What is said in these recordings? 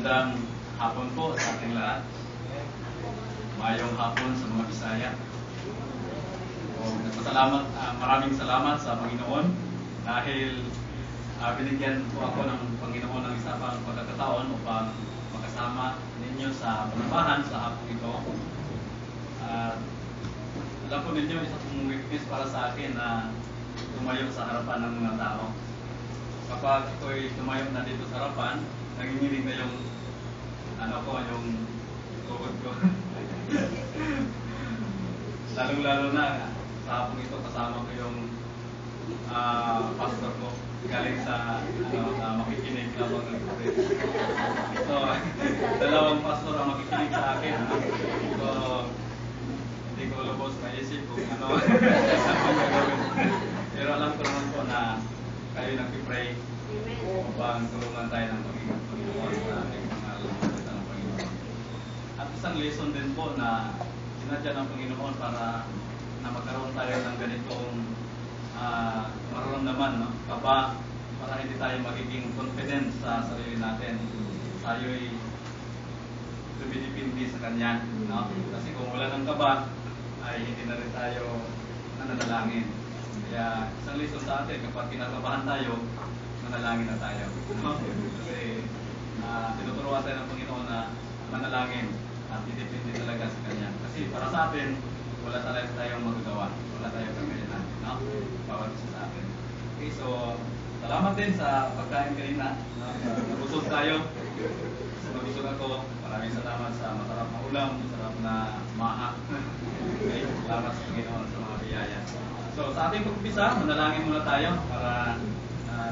Magandang hapon po sa ating lahat. Mayong hapon sa mga Bisaya. Maraming salamat sa Panginoon dahil binigyan po ako ng Panginoon ng isa pang pagkakataon upang makasama ninyo sa panabahan sa hapon ito. Alam po ninyo, isa pong weakness para sa akin na tumayo sa harapan ng mga tao. Kapag ako'y tumayo na dito sa harapan, nanginginig na yung yung tuhod ko. Lalong-lalo na sa hapon ito kasama ko yung pastor ko galing sa makikinig labang nagpapit. So, dalawang pastor ang makikinig sa akin. So, hindi ko lubos maisip kung ano ang gagawin. Pero alam ko naman po na kayo nag-pray upang tulungan tayo ng Panginoon sa ating mga salita ng Panginoon. At isang lesson din po na sinadya ng Panginoon para na magkaroon tayo ng ganitong mararamdaman, no? Kaba, para hindi tayo magiging confident sa sarili natin. Tayo'y dumidipindi sa Kanya, no? Kasi kung wala ng kaba, ay hindi na rin tayo nananalangin. Kaya isang lesson sa atin, kapag kinakabahan tayo, manalangin na tayo. No? Kasi tinuturuan tayo ng Panginoon na manalangin at didepende talaga sa Kanya. Kasi para sa atin, wala talaga tayong magagawa. Wala tayong kakayanan. No? Bawat isa sa atin. Okay, so salamat din sa pagkain kanina. Nabusog tayo. Nabusog ako. Maraming salamat sa masarap na ulam, masarap na maha. Okay, salamat sa Panginoon sa mga biyaya. So sa ating pag-umpisa, manalangin muna tayo para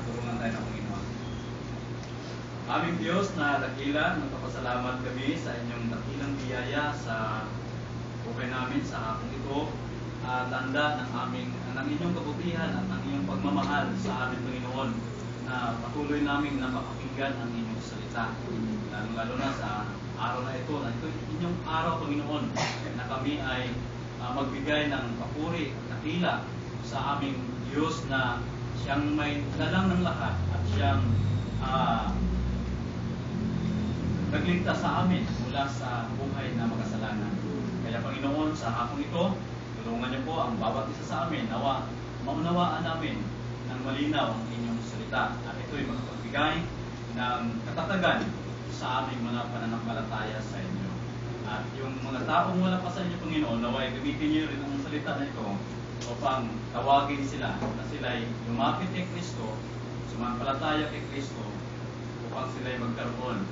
tulungan tayo ng Panginoon. Aming Diyos na dakila, nagpapasalamat kami sa inyong dakilang biyaya sa buhay namin sa hapon ito. Tanda ng inyong kabutihan at ng inyong pagmamahal sa aming Panginoon na patuloy namin na mapakinggan ang inyong salita. Lalo na sa araw na ito, na ito inyong araw, Panginoon, na kami ay magbigay ng papuri at dakila sa aming Diyos na siyang may lalang ng lahat at siyang nagligtas sa amin mula sa buhay na makasalanan. Kaya Panginoon, sa hapon ito, tulungan niyo po ang bawat isa sa amin. Nawa, maunawaan namin ng malinaw ang inyong salita. At ito'y makapagbigay ng katatagan sa aming mga pananampalataya sa inyo. At yung mga taong wala pa sa inyo, Panginoon, naway gamitin niyo rin ang salita na ito upang tawagin sila na sila'y lumapit kay Kristo, sumampalataya kay Kristo, upang sila'y magkaroon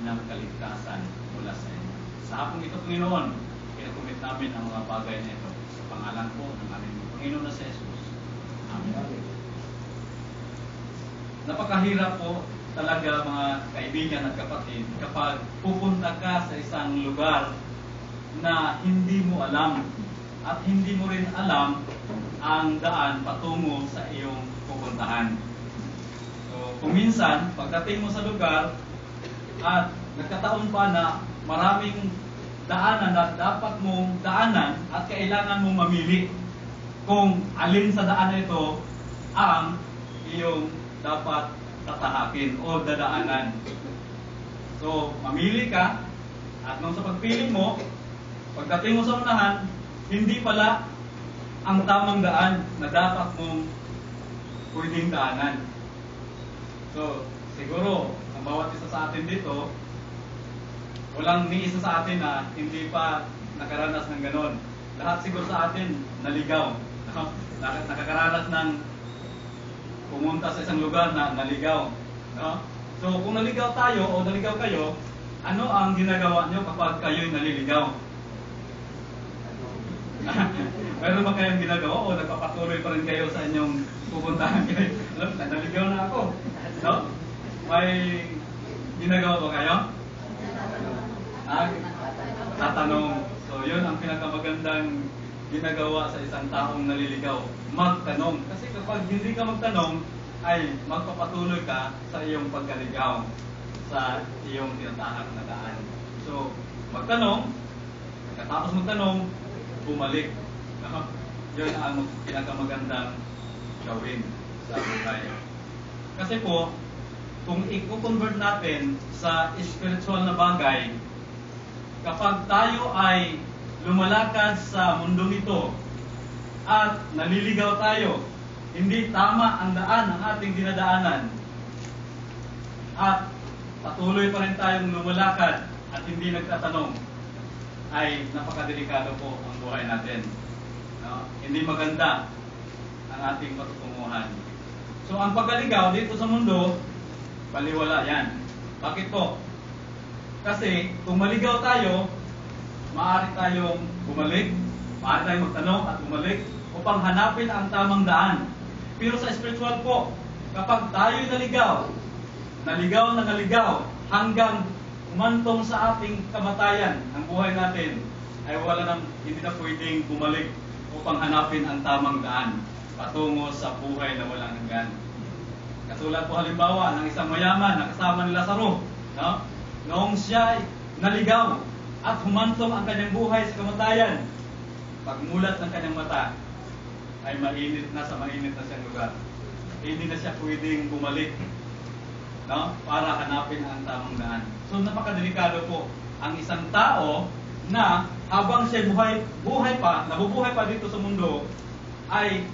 ng kaligtasan mula sa inyo. Sa hapong ito, Panginoon, kinakumit namin ang mga bagay na ito sa pangalan po ng aming Panginoon na si Jesus. Amen. Napakahirap po talaga, mga kaibigan at kapatid, kapag pupunta ka sa isang lugar na hindi mo alam at hindi mo rin alam ang daan patungo sa iyong pupuntahan. So, kung minsan, pagdating mo sa lugar at nagkataon pa na maraming daanan na dapat mong daanan at kailangan mong mamili kung alin sa daan na ito ang iyong dapat tatahakin o dadaanan. So, mamili ka at nung sa pagpili mo, pagdating mo sa unahan, hindi pala ang tamang daan na dapat mong pwedeng daanan. So, siguro, ang bawat isa sa atin dito, walang ni isa sa atin na hindi pa nakaranas ng ganon. Lahat siguro sa atin naligaw. Nakakaranas ng pumunta sa isang lugar na naligaw. No? So, kung naligaw tayo o naligaw kayo, ano ang ginagawa nyo kapag kayo'y naliligaw? Meron ba kayong ginagawa o nagpapatuloy pa rin kayo sa inyong pupuntahan kayo? Naligaw na ako. No? May ginagawa ba kayo? Tatanong. So, yun ang pinakamagandang ginagawa sa isang taong naliligaw. Magtanong. Kasi kapag hindi ka magtanong, ay magpapatuloy ka sa iyong pagkaligaw, sa iyong tinatahak na daan. So, magtanong, pagkatapos magtanong, bumalik. Yun ang pinakamagandang gawin sa buhay. Kasi po, kung i-convert natin sa spiritual na bagay, kapag tayo ay lumalakad sa mundong ito at naliligaw tayo, hindi tama ang daan ng ating dinadaanan, at patuloy pa rin tayong lumalakad at hindi nagtatanong, ay napakadelikado po ang buhay natin. No? Hindi maganda ang ating patutunguhan. So ang paggaligaw dito sa mundo, baliwala yan. Bakit po? Kasi kung maligaw tayo, maaari tayong bumalik, maaari tayong magtanong at bumalik upang hanapin ang tamang daan. Pero sa spiritual po, kapag tayo'y naligaw na naligaw hanggang umantong sa ating kamatayan, ang buhay natin ay hindi na pwedeng bumalik upang hanapin ang tamang daan patungo sa buhay na walang hanggan. Katulad po halimbawa ng isang mayaman na kasama ni Lazaro, no? Noong siya ay naligaw at humantong ang kanyang buhay sa kamatayan, pagmulat ng kanyang mata ay mainit na siyang lugar. Hindi na siya pwedeng bumalik, no? Para hanapin ang tamang daan. So napakadelikado po ang isang tao na habang siya nabubuhay pa dito sa mundo, ay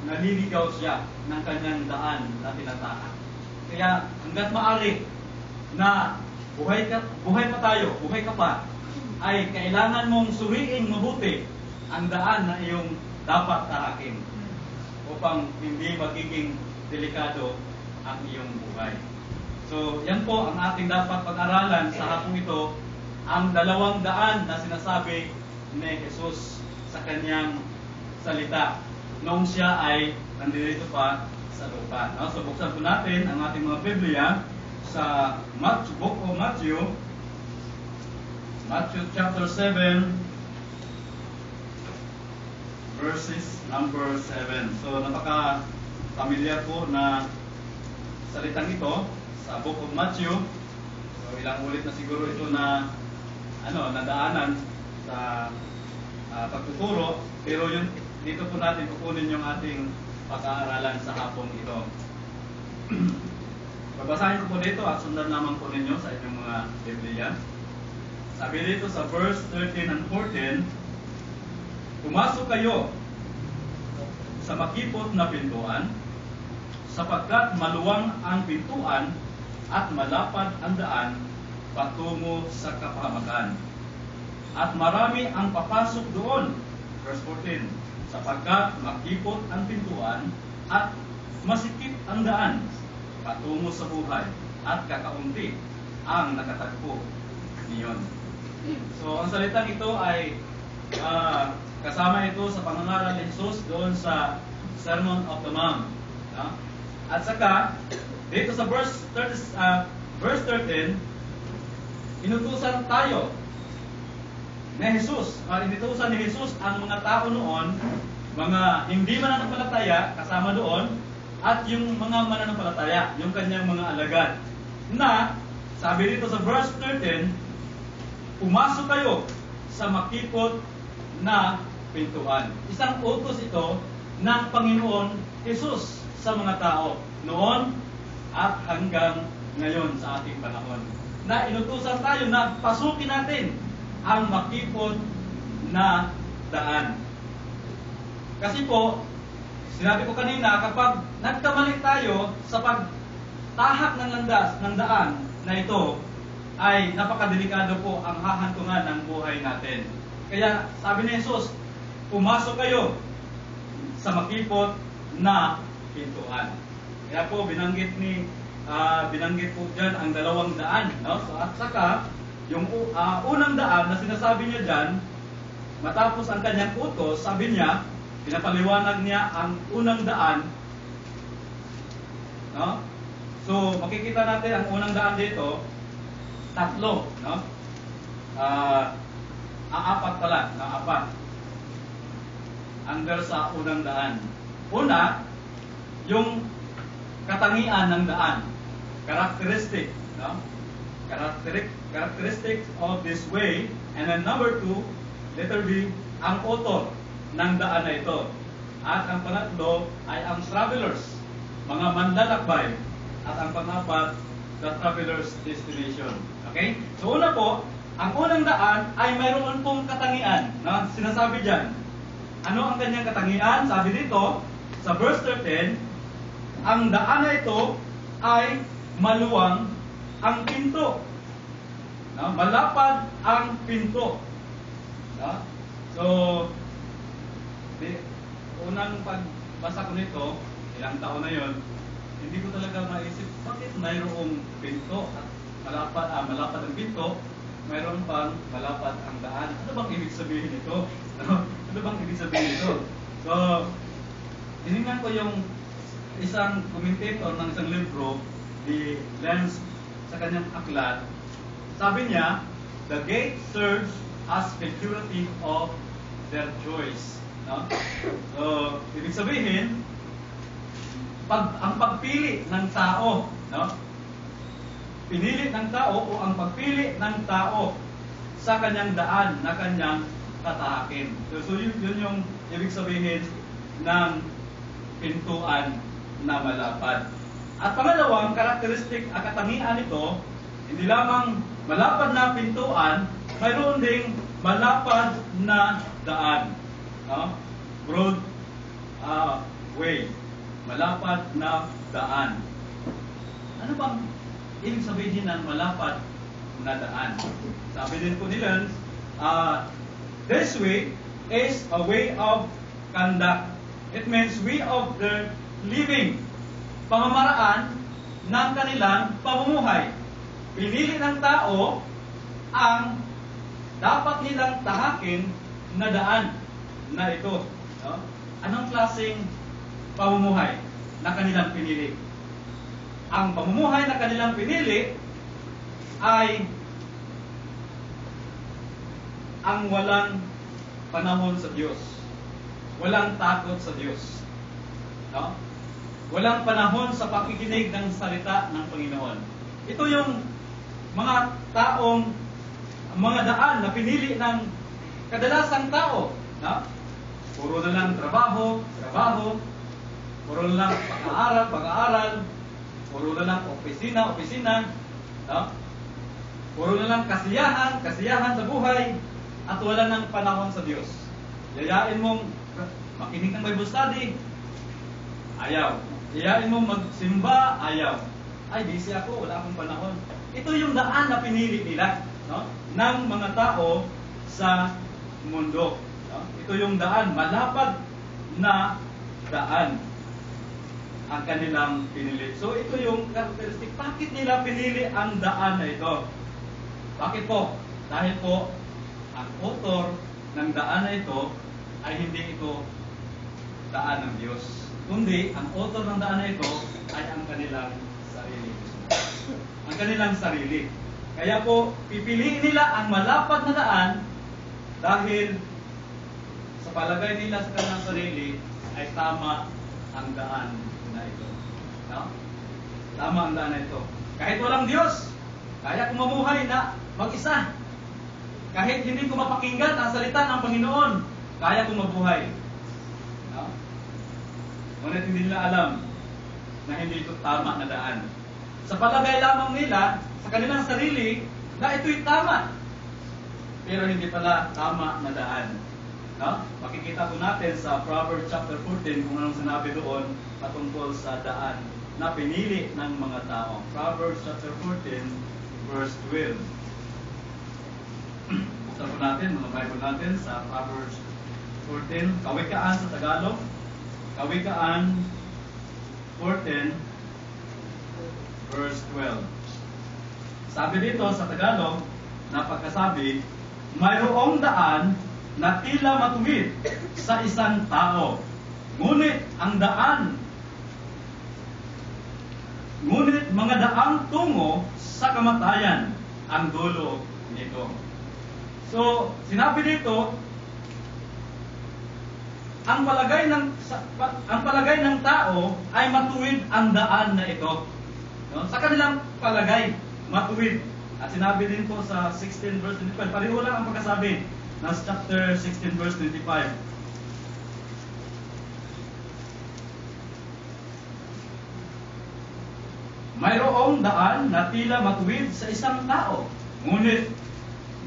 naliligaw siya ng kanyang daan na tinatahak. Kaya hanggat maaari na buhay ka pa, ay kailangan mong suriin mabuti ang daan na iyong dapat tahakin upang hindi magiging delikado ang iyong buhay. So, yan po ang ating dapat pag-aralan sa hapong ito, ang dalawang daan na sinasabi ni Jesus sa kanyang salita noong siya ay nandito pa sa lupa. No? So, buksan po natin ang ating mga Biblia sa Book of Matthew chapter 7, verses number 7. So, napaka-familiar po na salitang ito sa Book of Matthew. So, ilang ulit na siguro ito na nadaanan sa pagtuturo. Pero yun, dito po natin kukunin yung ating pag-aaralan sa hapong ito. Babasahin ko po dito at sundan naman po ninyo sa inyong mga Biblia. Sabi dito sa verse 13 and 14, "Pumasok kayo sa makipot na pintuan, sapagkat maluwang ang pintuan at malapad ang daan patungo sa kapahamakan. At marami ang papasok doon." Verse 14, "Sapagkat makipot ang pintuan at masikip ang daan patungo sa buhay, at kakaunti ang nakatagpo niyon." So, ang salitang ito ay kasama ito sa pangangaral ni Jesus doon sa Sermon of the Mount. At saka, dito sa verse 13, inutusan tayo ni Jesus, inutusan ni Jesus ang mga tao noon, mga hindi mananampalataya, kasama doon, at yung mga mananampalataya, yung kanyang mga alagad, na, sabi dito sa verse 13, "Pumasok kayo sa makipot na pintuan." Isang utos ito ng Panginoon Jesus sa mga tao noon at hanggang ngayon sa ating panahon, na inutusan tayo na pasukin natin ang makipot na daan. Kasi po, sinabi ko kanina, kapag nagkamali tayo sa pagtahak ng landas ng daan na ito, ay napakadelikado po ang hahantungan ng buhay natin. Kaya sabi ni Jesus, pumasok kayo sa makipot na pintuan. Kaya po binanggit po diyan ang dalawang daan, no? So, at saka yung unang daan na sinasabi niya diyan, matapos ang kanyang utos, sabi niya, pinapaliwanag niya ang unang daan, no? So makikita natin ang unang daan dito, tatlo, no? Apat. Under sa unang daan. Una, yung katangian ng daan. Characteristic, no? Characteristic of this way. And then number 2, letter B, ang author ng daan na ito. At ang pangatlo ay ang travelers, mga manlalakbay. At ang pang-apat the traveler's destination. Okay? So una po, ang unang daan ay mayroon pong katangian na sinasabi dyan. Ano ang kanyang katangian? Sabi dito, sa verse 13, ang daan na ito ay maluwang ang pinto. Malapad ang pinto. So, unang pagbasa ko nito, ilang taon na yon, hindi ko talaga maisip bakit mayroong pinto at malapad ang pinto, mayroon pang malapad ang daan. Ano bang ibig sabihin nito? Ano bang ibig sabihin nito? So, tinignan ko yung isang commentator ng isang libro, the Lens, sa kanyang aklat. Sabi niya, the gate serves as figurative of their choice. So, ibig sabihin, ang pagpili ng tao, pinili ng tao o ang pagpili ng tao sa kanyang daan na kanyang tatahakin. So yun yung ibig sabihin ng pintuan na malapad. At pangalawang karakteristik at katangian nito, hindi lamang malapad na pintuan, mayroon ding malapad na daan. Broad way. Malapad na daan. Ano bang ibig sabihin ng malapad na daan? Sabi din po nila, this way is a way of conduct. It means way of their living. Pamamaraan ng kanilang pamumuhay. Pinili ng tao ang dapat nilang tahakin na daan na ito. Anong klaseng pamumuhay na kanilang pinili? Ang pamumuhay na kanilang pinili ay ang walang panahon sa Diyos. Walang takot sa Diyos. Walang panahon sa pakikinig ng salita ng Panginoon. Ito yung mga taong, mga daan na pinili ng kadalasang tao. Puro na lang trabaho, puro na lang pag-aaral, puro na lang opisina, puro na lang kasiyahan sa buhay, at wala ng panahon sa Diyos. Yayain mong makinig ng Bible study, ayaw. Yayain mong magsimba, ayaw. Ay, busy ako, wala akong panahon. Ito yung daan na pinili nila, ng mga tao sa mundo. Ito yung daan, malapad na daan ang kanilang pinili. So ito yung characteristic. Bakit nila pinili ang daan na ito? Bakit po? Dahil po, ang author ng daan na ito ay hindi ito daan ng Diyos. Kundi, ang author ng daan na ito ay ang kanilang sarili. Ang kanilang sarili. Kaya po, pipiliin nila ang malapad na daan dahil sa palagay nila sa kanilang sarili ay tama ang daan na ito. Tama ang daan na ito. Kahit walang Diyos, kaya kong mamuhay na mag-isa. Kahit hindi ko mapakinggan ang salita ng Panginoon, kaya kong mabuhay. Ngunit hindi nila alam na hindi ito tama na daan. Sa palagay lamang nila, sa kanilang sarili, na ito'y tama. Pero hindi pala tama na daan. Makikita po natin sa Proverbs chapter 14 kung anong sinabi doon patungkol sa daan na pinili ng mga tao. Proverbs chapter 14 verse 12. Buksan po natin, mga Bible natin sa Proverbs 14. Kawikaan sa Tagalog. Kawikaan 14 verse 12. Sabi dito sa Tagalog, napagkasabi, mayroong daan na tila matuwid sa isang tao. Ngunit mga daang tungo sa kamatayan ang dulo nito. So, sinabi dito, ang palagay ng tao ay matuwid ang daan na ito. Sa kanilang palagay, matuwid. At sinabi din po sa 16 verse 25, pareho lang ang pagkasabi na chapter 16 verse 25. mayroong daan na tila matuwid sa isang tao, ngunit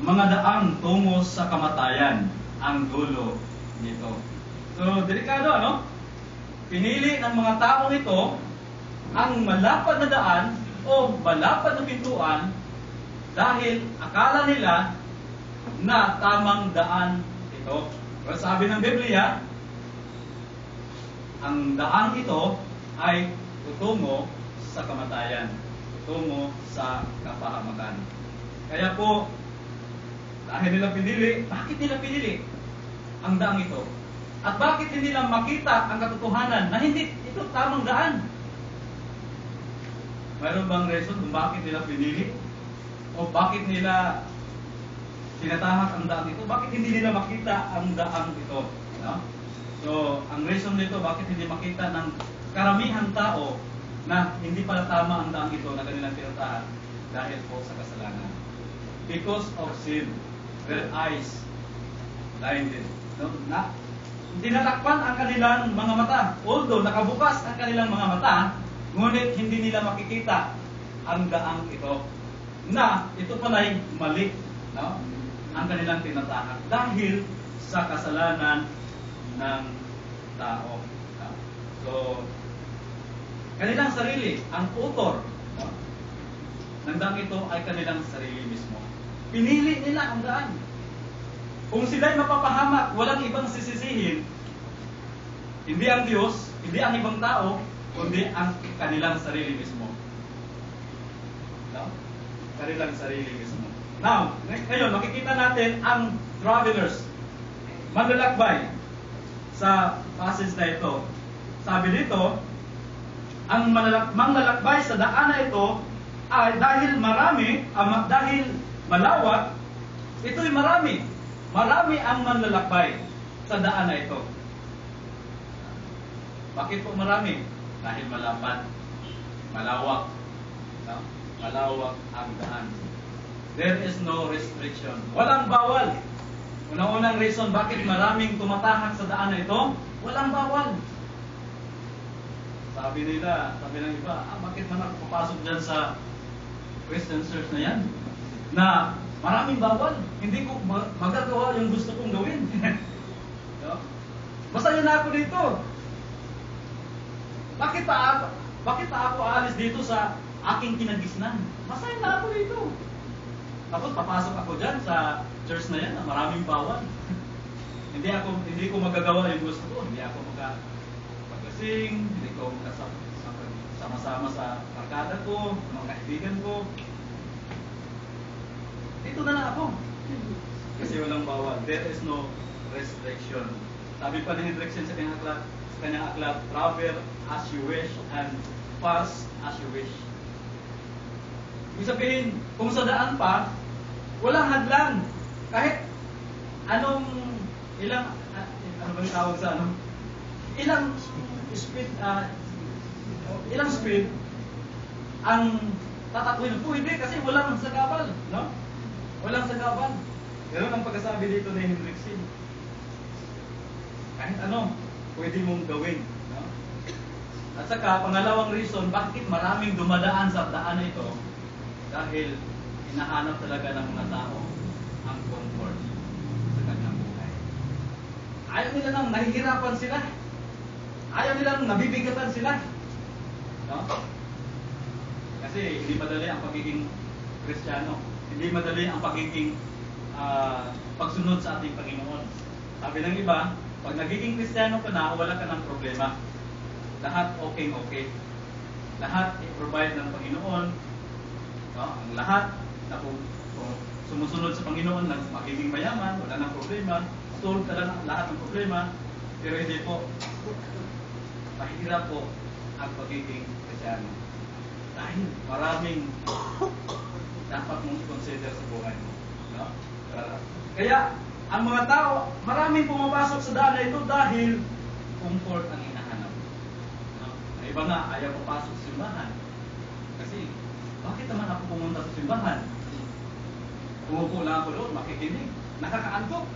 mga daang tungo sa kamatayan ang dulo nito. So, delikado, ano? Pinili ng mga taong ito ang malapad na daan o malapad na pintuan dahil akala nila na tamang daan ito. Pero sabi ng Biblia, ang daan ito ay tutungo sa kamatayan, tutungo sa kapahamakan. Kaya po, dahil nila pinili, bakit nila pinili ang daang ito? At bakit hindi nila makita ang katotohanan na hindi ito tamang daan? Mayroon bang reason kung bakit nila pinili? O bakit nila tinatahak ang daan ito? Bakit hindi nila makita ang daan ito? No? So, ang reason nito, bakit hindi makita ng karamihang tao na hindi pala tama ang daan ito na kanilang tinatahak? Dahil po sa kasalanan. Because of sin, their eyes blinded. No? Tinatakpan ang kanilang mga mata. Although nakabukas ang kanilang mga mata, ngunit hindi nila makikita ang daang ito. Na ito pala'y mali, no? Ang kanilang tinatahak dahil sa kasalanan ng tao. No? So, kanilang sarili, ang author, no? Ng daang ito ay kanilang sarili mismo. Pinili nila ang daan. Kung sila'y mapapahamak, walang ibang sisisihin, hindi ang Diyos, hindi ang ibang tao, kundi ang kanilang sarili mismo. No? Kanilang sarili mismo. Now, ngayon, makikita natin ang travelers, manlalakbay sa passage na ito. Sabi dito, ang manlalakbay sa daan na ito ay dahil marami, dahil malawak, ito'y marami. Marami ang manlalakbay sa daan na ito. Bakit po marami? Dahil malapad, malawak. No? Malawak ang daan. There is no restriction. Walang bawal. Unang-unang reason bakit maraming tumatahak sa daan na ito, walang bawal. Sabi nila, sabi ng iba, bakit man ako papasok dyan sa Western Church na yan? Na maraming bawal. Hindi ko magagawa yung gusto kong gawin. No? Masaya na ako dito. Bakit pa ako aalis dito sa aking kinagisnan? Masaya na ako dito. Tapos papasok ako dyan sa church na yan na maraming bawal. hindi ko magagawa yung gusto ko. Hindi ako magkasing, hindi ko sama-sama sa barkada ko, mga kaibigan ko. Dito na lang ako. Kasi walang bawal. There is no restriction. Sabi pa ni Hendrickson sa kanyang aklat, travel as you wish and pass as you wish. Ibig sabihin, kung sa daan pa, walang hadlang. Kahit ano ba yung tawag sa ilang speed ang tatakwin po, hindi kasi walang sagabal, no? Walang sagabal. Ganun ang pagkasabi dito ni Hendrickson. Kahit ano, pwede mong gawin, no? At saka, pangalawang reason, bakit maraming dumadaan sa daan na ito? Dahil hinahanap talaga ng mga tao ang comfort sa kanyang buhay. Ayaw nila nang nahihirapan sila. Ayaw nilang nabibigatan sila. No? Kasi hindi madali ang pagiging Kristiyano. Hindi madali ang pagiging pagsunod sa ating Panginoon. Sabi ng iba, pag nagiging Kristiyano ka na, wala ka ng problema. Lahat okay. Lahat i-provide ng Panginoon. No? Ang lahat na kung sumusunod sa Panginoon, magiging mayaman, wala ng problema. Solve ka lang lahat ng problema. Pero hindi po. Mahirap po ang pagiging Kristiyano. Dahil maraming dapat mong i-consider sa buhay mo. No? Kaya, ang mga tao, maraming pumapasok sa daan na ito dahil comfort ang hinahanap. No? Ang iba nga, ayaw papasok sa simbahan. Kasi, bakit naman ako pumunta sa simbahan? Umupo lang ako doon, makikinig. Nakakaantok.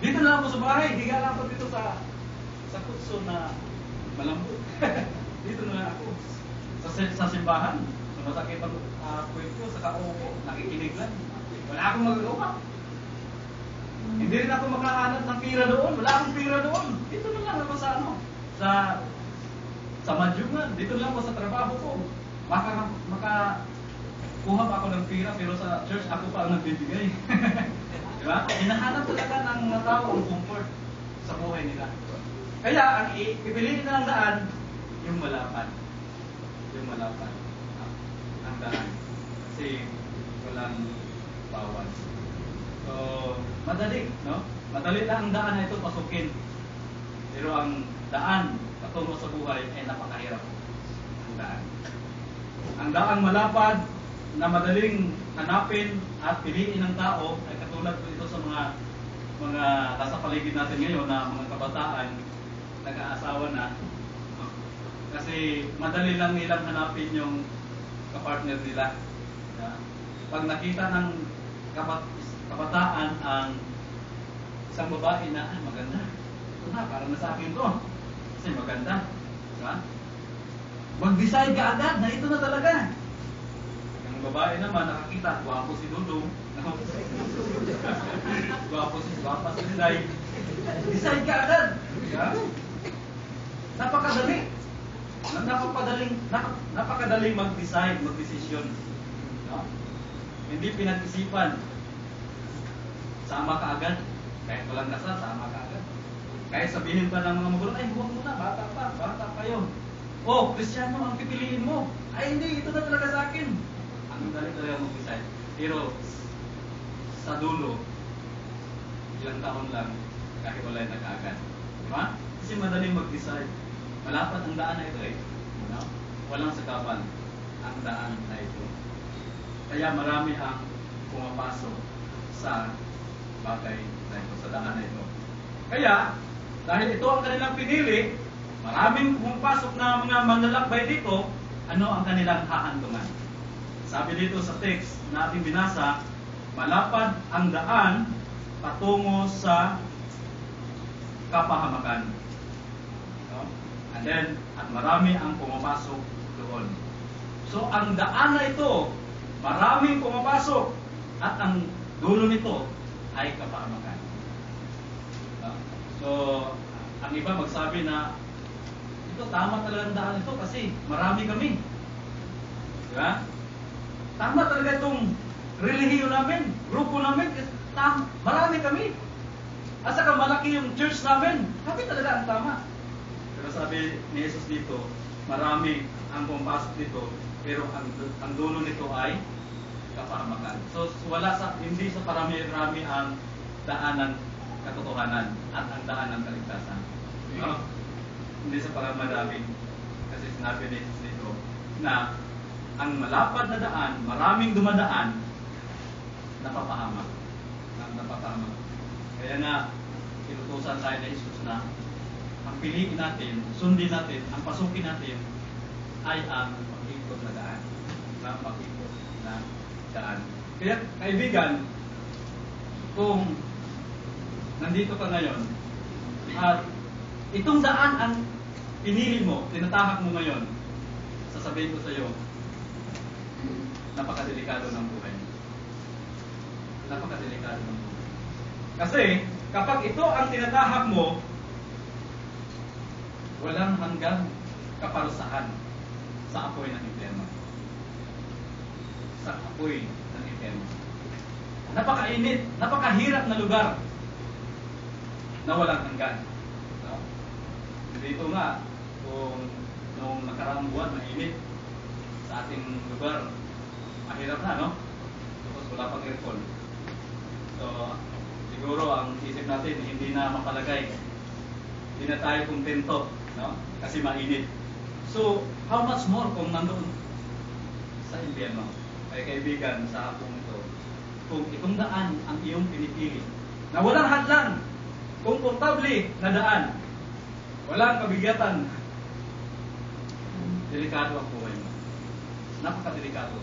Dito na ako sa bahay, higa lang ako dito sa kutso na malambot. Dito na lang ako. Sa simbahan, masakit ang puwet ko sa kaupo, nakikinig lang. Wala akong magagawa. Hindi rin ako makahanap ng pira doon. Wala akong pira doon. Dito na lang ako sa sa madyungan. Dito lang ako sa trabaho ko. Makakuha pa ako ng pira, pero sa church ako pa ang nagbibigay. Diba? Hinahanap talaga ng mga tao ang comfort sa buhay nila. Kaya, ang ipipiliin na ng daan, yung malapad. Yung malapad. Ang daan. Kasi walang bawal. So, madali, no? Madali lang ang daan na ito pasukin. Pero ang daan patungo sa buhay ay napakahirap. Ang daan. Ang daang malapad na madaling hanapin at piliin ng tao ay katulad po ito sa mga nasa paligid natin ngayon na mga kabataan nag-aasawa na. Kasi madali lang nilang hanapin yung kapartner nila. Pag nakita ng kabataan ang isang babae na maganda, ito na, parang na sa akin to. Kasi maganda. Diba? Mag-decide ka agad na ito na talaga. Yung babae naman, nakakita, guwapo si Dudong. Guwapo si Day. Decide ka agad. Diba? Napakadali. Napakadaling mag-decide, mag-desisyon. No? Hindi pinag-isipan. Sama ka agad. Kahit walang kasal, sama ka agad. Kahit sabihin pa ng mga magulang, ay huwag mo na, bata pa yun. Oh, Kristiyano ang pipiliin mo. Ay hindi, ito na talaga sa akin. Ang dali talaga mag-decide. Pero sa dulo, ilang taon lang, kahit wala yung nag-agad. Diba? Kasi madaling mag-decide. Malapad ang daan na ito eh. No? Walang sagapan ang daan na ito. Kaya marami ang pumapasok sa bagay na ito, sa daan na ito. Kaya, dahil ito ang kanilang pinili, maraming pumapasok na mga manlalakbay dito, ano ang kanilang hahantungan? Sabi dito sa text na ating binasa, malapad ang daan patungo sa kapahamakan. No? And then, at marami ang pumapasok doon. So, ang daan na ito, maraming pumapasok at ang dulo nito ay kapahamakan. No? So, ang iba magsabi na ito, tama talaga ang daan ito kasi marami kami. Diba? Tama talaga itong relihiyon namin, grupo namin, marami kami. At saka malaki yung church namin, kami talaga ang tama. Pero sabi ni Jesus dito, marami ang pumapasok dito, pero ang dulo nito ay kapahamakan. So hindi sa parami-rami ang daanan katotohanan at ang daanan kaligtasan. No? Hindi sa parami-rami. Kasi sinabi ni Jesus dito na ang malapad na daan, maraming dumadaan, napapahamak. Napapahamak. Kaya nga, inutusan tayo ni Jesus na ang piliin natin, sundin natin, ang pasukin natin ay ang pag-ikot na daan. Na pag-ikot na daan. Kaya, kaibigan, kung nandito ka ngayon, at itong daan ang pinili mo, tinatahak mo ngayon, sasabihin ko sa iyo, napakadelikado ng buhay. Napakadelikado ng buhay. Kasi, kapag ito ang tinatahak mo, walang hanggang kaparusahan sa apoy ng impyerno. Sa apoy ng impyerno. Napakainit, napakahirap na lugar na walang hanggan. No? Dito nga, kung noong nakaraang buwan, mainit sa ating lugar, mahirap na, no? Tapos wala pang aircon. So, siguro ang isip natin, hindi na mapalagay. Hindi na tayo kontento, no? Kasi mainit. So, how much more kung nandoon sa impyerno? Kaya kaibigan, sa hapong ito, kung itong daan ang iyong pinipili, na walang hadlang, komportable na daan, walang kabigatan, delikado ang buhay mo. Napakadelikado.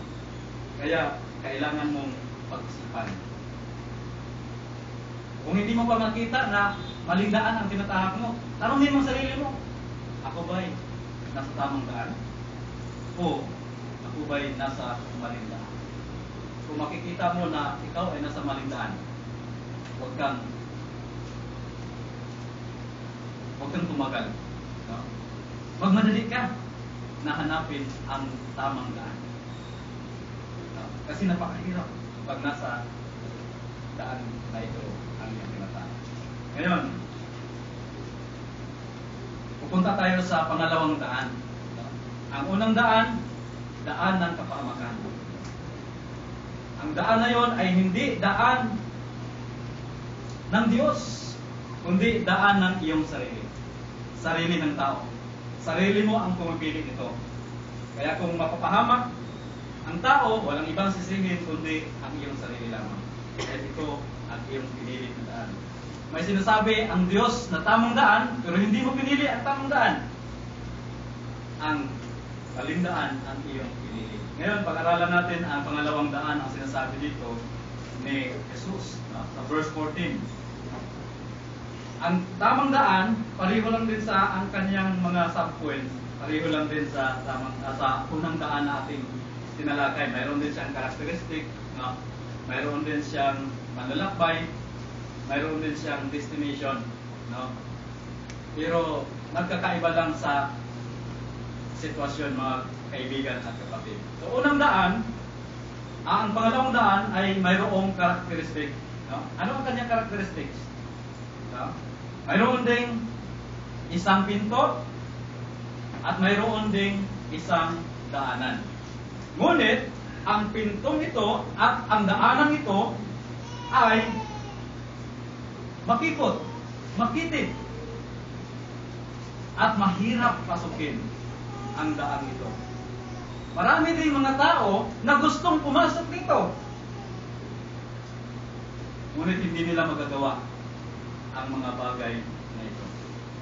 Kaya, kailangan mong pag-isipan. Kung hindi mo pa makita na maling daan ang tinatahak mo, tanongin mo sarili mo, ako ba'y nasa tamang daan? O ako ba'y nasa maling daan? Kung makikita mo na ikaw ay nasa maling daan, huwag kang tumagal. No? Magmadali ka na hanapin ang tamang daan. No? Kasi napakahirap pag nasa daan na ito ang iyong tinatawag. Ngayon, pupunta tayo sa pangalawang daan. No? Ang unang daan ng kapahamakan. Ang daan na yon ay hindi daan ng Diyos, kundi daan ng iyong sarili. Sarili ng tao. Sarili mo ang pumipili nito. Kaya kung mapapahamak ang tao, walang ibang sisingin kundi ang iyong sarili lamang. Kaya ito ang iyong pinili na daan. May sinasabi ang Diyos na tamang daan, pero hindi mo pinili ang tamang daan. Ang maling daan ang iyong pinili. Ngayon, pag-aralan natin ang pangalawang daan, ang sinasabi dito ni Jesus, sa verse 14. Ang tamang daan, pareho lang din sa ang kanyang mga subpoints, pareho lang din sa unang daan na ating tinalakay. Mayroon din siyang characteristic, no? Mayroon din siyang manlalakbay, mayroon din siyang destination, no? Pero nagkakaiba lang sa sitwasyon, mga kaibigan at kapatid. So, unang daan, ang pangalawang daan ay mayroong characteristic, no? Ano ang kanyang characteristics? No? Mayroon ding isang pinto at mayroon ding isang daanan. Ngunit, ang pintong ito at ang daanan ito ay makipot, makitid, at mahirap pasukin ang daan ito. Marami din mga tao na gustong pumasok dito. Ngunit hindi nila magagawa ang mga bagay na ito.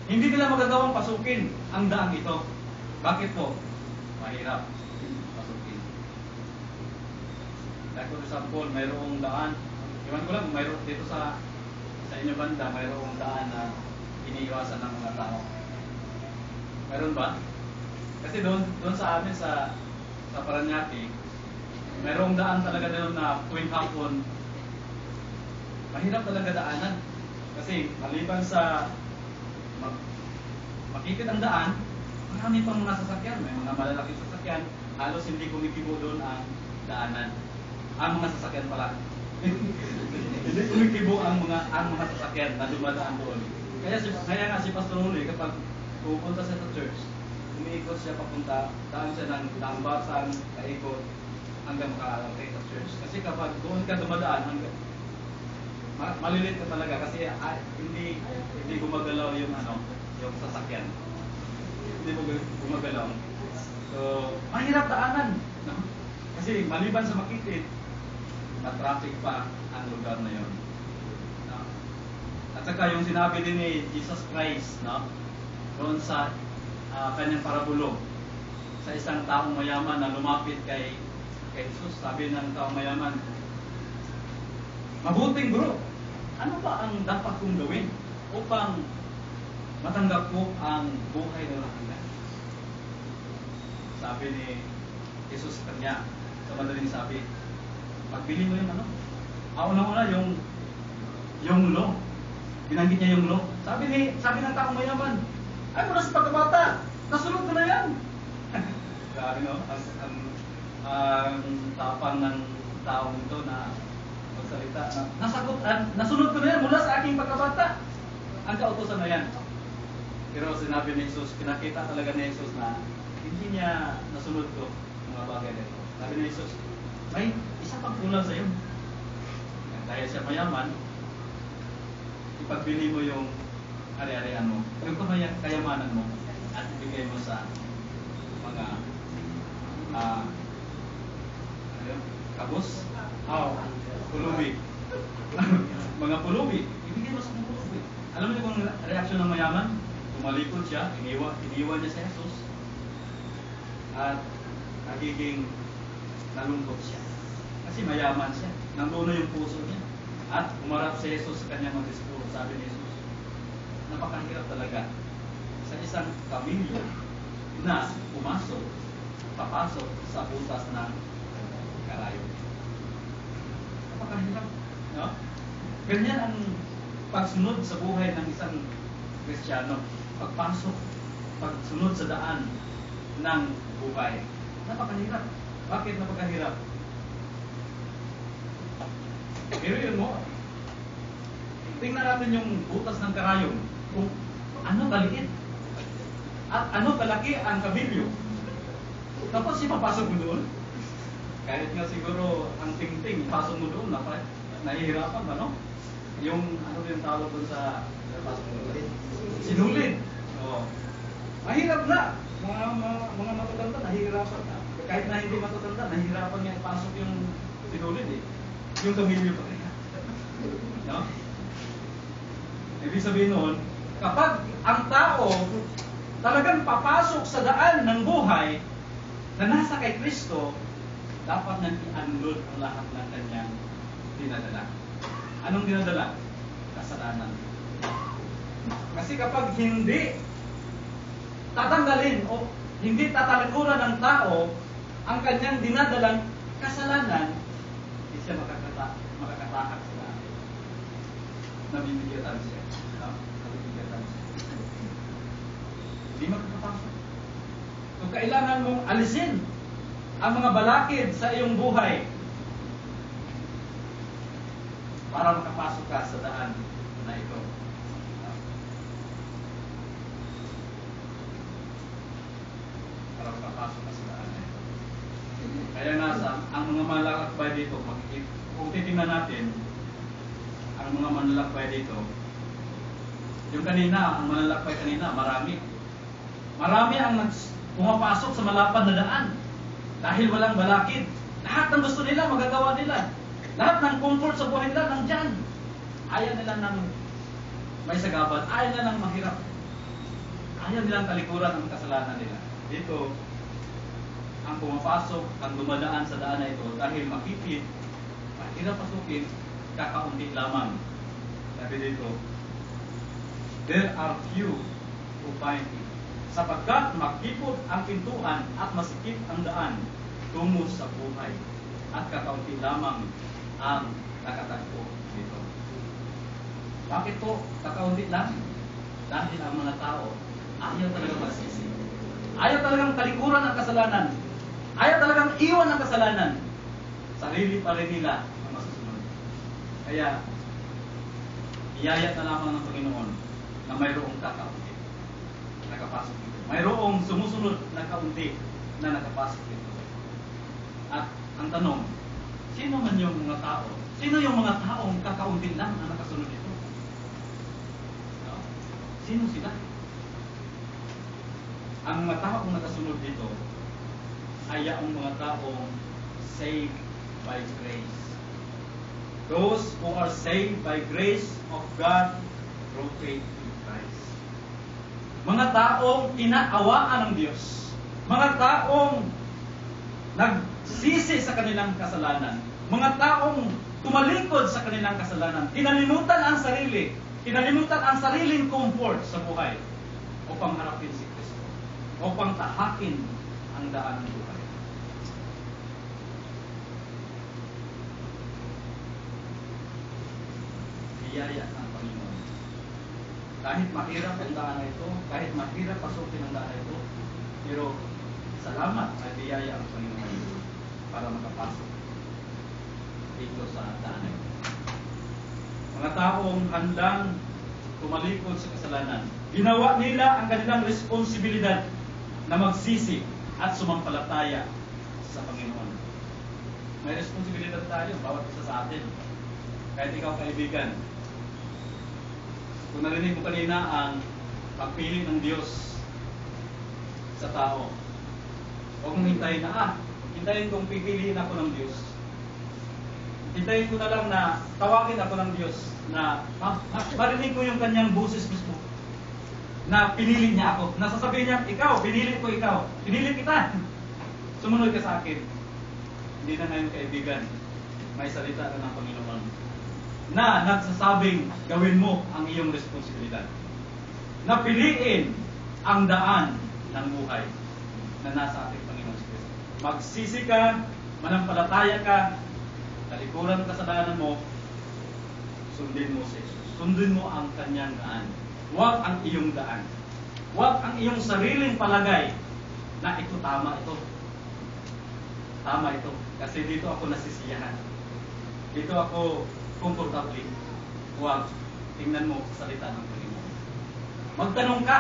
Hindi nila magagawang pasukin ang daan ito. Bakit po? Mahirap pasukin. Like for example, mayroong daan. Iwan ko lang, mayroon dito sa inyo banda, mayroong daan na iniiwasan ng mga tao. Mayroon ba? Kasi doon sa amin sa Paranaque, mayroong daan talaga doon na tuwing hapon, mahirap talaga daanan. Kasi maliban sa makikit ang daan, marami pang mga sasakyan. May mga malalaking sasakyan, halos hindi kumikibo doon ang daanan. Ang mga sasakyan pala. Hindi kumikibo ang mga sasakyan na dumadaan doon. Kaya nga si Pastor Uli, kapag pupunta sa church, umiikot siya papunta, daan siya ng dambasan, kaikot, hanggang makakarating sa church. Kasi kapag doon ka dumadaan, malilit ka talaga kasi hindi gumagalaw yung sasakyan. Hindi mo gumagalaw. So, mahirap daanan. No? Kasi maliban sa makitid, na traffic pa ang lugar na yon. No? At saka yung sinabi din ni Jesus Christ, no? Doon sa kanyang parabulo, sa isang taong mayaman na lumapit kay Jesus, sabi ng taong mayaman, "Mabuting guro, ano ba ang dapat kong gawin upang matanggap ko ang buhay na hanggan?" Sabi ni Jesus sa kanya, sa madaling sabi, "Magbili mo yung unang-una yung law." Binanggit niya yung law. Sabi ng taong mayaman, "Ay, mula sa pagkabata, nasunod ko na yan." Grabe, no? Ang tapang ng taong ito na magsalita na nasunod ko na yan mula sa aking pagkabata. Ang kautusan na yan. Pero sinabi ni Jesus, pinakita talaga ni Jesus na hindi niya nasunod ko mga bagay nito. Sabi ni Jesus, may isa pang kulang sa iyo. Dahil siya mayaman, ipagbili mo yung ari-arian mo, yung kayamanan mo, at ibigay mo sa mga kabus, pulubi. Mga pulubi, ibigay mo sa mga pulubi. Alam niyo kung reaksyon ng mayaman? Tumalikod siya, iniwan niya sa Jesus, at nagiging nalungkot siya. Kasi mayaman siya, nangluno yung puso niya. At umarap si Jesus sa kanyang magdiskuro. Sabi ni Jesus, napakahirap talaga sa isang pamilya na pumasok papasok sa butas ng karayom. Napakahirap. No? Ganyan ang pagsunod sa buhay ng isang Kristiyano. Pagsunod sa daan ng buhay. Napakahirap. Bakit napakahirap? Pero yun mo, tingnan natin yung butas ng karayom. Kung ano kaliit at ano kalaki ang kabilyo. Tapos ipapasok mo doon. Kahit nga siguro ang tingting, pasok mo doon, nahihirapan ba, no? Yung, ano yung tawag doon sa pasok mo doon? Sinulid. Oh. Mahirap na. Mga matutanda, nahihirapan na. Kahit na hindi matutanda, nahihirapan nga ipasok yung sinulid eh. Yung kamilyo pa rin. No? Ibig sabihin noon, kapag ang tao talagang papasok sa daan ng buhay na nasa kay Kristo, dapat nang i-unload ang lahat ng kanyang dinadala. Anong dinadala? Kasalanan. Kasi kapag hindi tatanggalin o hindi tatalikuran ng tao ang kanyang dinadalang kasalanan, hindi siya makakatahak sa daan. Nabibigyan siya. No? Nabibigyan siya. Hindi makakapasok. So, kailangan mong alisin ang mga balakid sa iyong buhay para makapasok ka sa daan na ito. Para makapasok ka sa daan na ito. Kaya ang mga manlalakbay dito, kung titingnan natin, ang mga manlalakbay dito, yung kanina, ang manlalakbay kanina, marami. Marami ang pumapasok sa malapad na daan. Dahil walang balakid. Lahat ng gusto nila, magagawa nila. Lahat ng comfort sa buhay nila, nandyan. Ayaw nila ng may sagaban. Ayaw nila ng mahirap. Ayaw nilang talikuran ang kasalanan nila. Dito, ang pumapasok, ang dumadaan sa daan na ito, dahil makipit, mahirap pasukin, kakaunti lamang. Sabi dito, there are few who find it. Sapagkat makipot ang pintuan at masikip ang daan tungo sa buhay at kakaunti lamang ang nakatagpo dito. Bakit po kakaunti lang? Dahil ang mga tao ayaw talagang magsisi. Ayaw talagang talikuran ang kasalanan. Ayaw talagang iwan ang kasalanan. Sarili pa rin nila ang masusunod. Kaya, iyayat na lamang ng Panginoon na mayroong kakaunti nakapasok dito. Mayroong sumusunod na kaunti na nakapasok dito. At ang tanong, sino man yung mga tao? Sino yung mga taong kakaunti lang na nakasunod dito? No? Sino sila? Ang mga taong nakasunod dito ay ang mga taong saved by grace. Those who are saved by grace of God through faith in Christ. Mga taong kinaawaan ng Diyos. Mga taong nagsisi sa kanilang kasalanan. Mga taong tumalikod sa kanilang kasalanan. Kinalimutan ang sarili. Kinalimutan ang sariling comfort sa buhay upang harapin si Kristo. Upang tahakin ang daan ng buhay. Biyaya ng Panginoon. Kahit mahirap ang daan na ito, kahit mahirap pasukin ang daan na ito, pero salamat ay biyaya ang Panginoon para makapasok dito sa daan na ito. Mga taong handang tumalikod sa kasalanan, ginawa nila ang kanilang responsibilidad na magsisi at sumampalataya sa Panginoon. May responsibilidad tayo, bawat isa sa atin. Kahit ikaw kaibigan, kung narinig mo kanina ang pagpili ng Diyos sa tao, huwag mong hintayin na, hintayin kong pipiliin ako ng Diyos. Hintayin ko na lang na tawagin ako ng Diyos na marinig ko yung kanyang boses mismo na pinili niya ako. Nasasabihin niya, ikaw, pinili ko ikaw. Pinili kita. Sumunod ka sa akin. Hindi na ngayon kaibigan, may salita na ng Panginoon na nagsasabing gawin mo ang iyong responsibilidad. Na piliin ang daan ng buhay. na nasa ating Panginoon Kristo. Magsisi ka, manampalataya ka, talikuran ka sa daanan mo, sundin mo si Jesus. Sundin mo ang kanyang daan. Huwag ang iyong daan. Huwag ang iyong sariling palagay na ito tama ito. Tama ito. Kasi dito ako nasisiyahan. Dito ako comfortably. Huwag. Tingnan mo sa salita ng Panginoon. Magtanong ka.